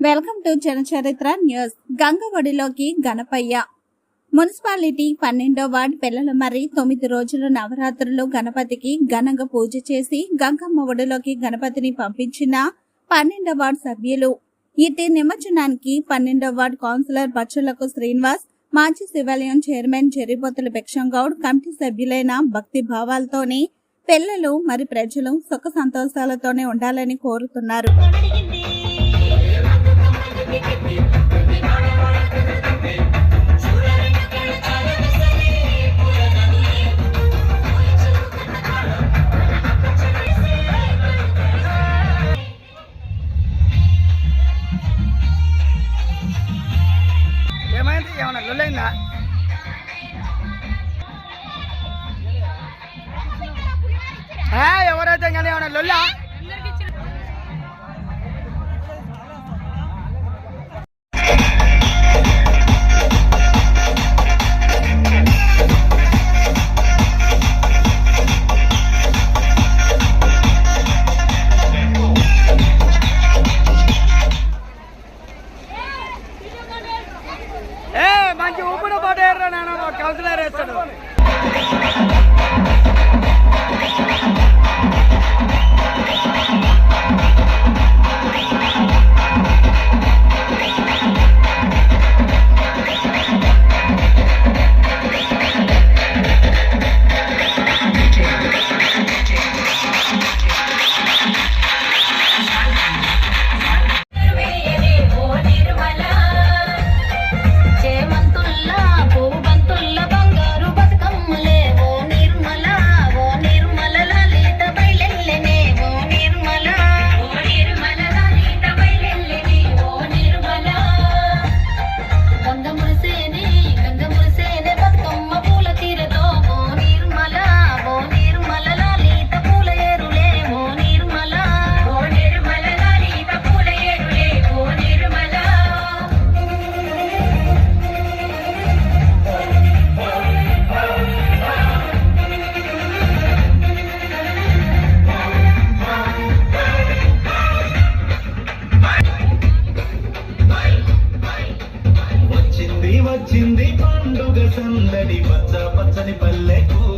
Welcome to Janacharitra news. గంగవడిలోకి Ganapayya. Municipality 12వ ward Pillalamarri 9 రోజులు నవరాత్రులు గణపతికి ఘనంగా పూజ చేసి గంగమ్మ ఒడిలోకి గణపతిని పంపించిన 12వ వార్డు సభ్యులు. ఇటీ నిమజ్జనానికి 12వ వార్డు కౌన్సిలర్ బచ్చులకు శ్రీనివాస్, మాజీ శివాలయం చైర్మన్ చెరిపోతుల భిక్షంగౌడ్, కమిటీ సభ్యులైన భక్తి భావాలతోనే పిల్లలు మరి ప్రజలు సుఖ సంతోషాలతోనే ఉండాలని కోరుతున్నారు. ఏమైంది? ఏమన్నా లొల్లైందా? ఎవరైతే కానీ ఏమన్నా లొల్లా? మంచి ఊపిరి పడేర్రా నాన్న, కౌన్సిలర్ వేస్తాడు. వచ్చింది పండుగ సందడి, పచ్చ పచ్చని పల్లెకు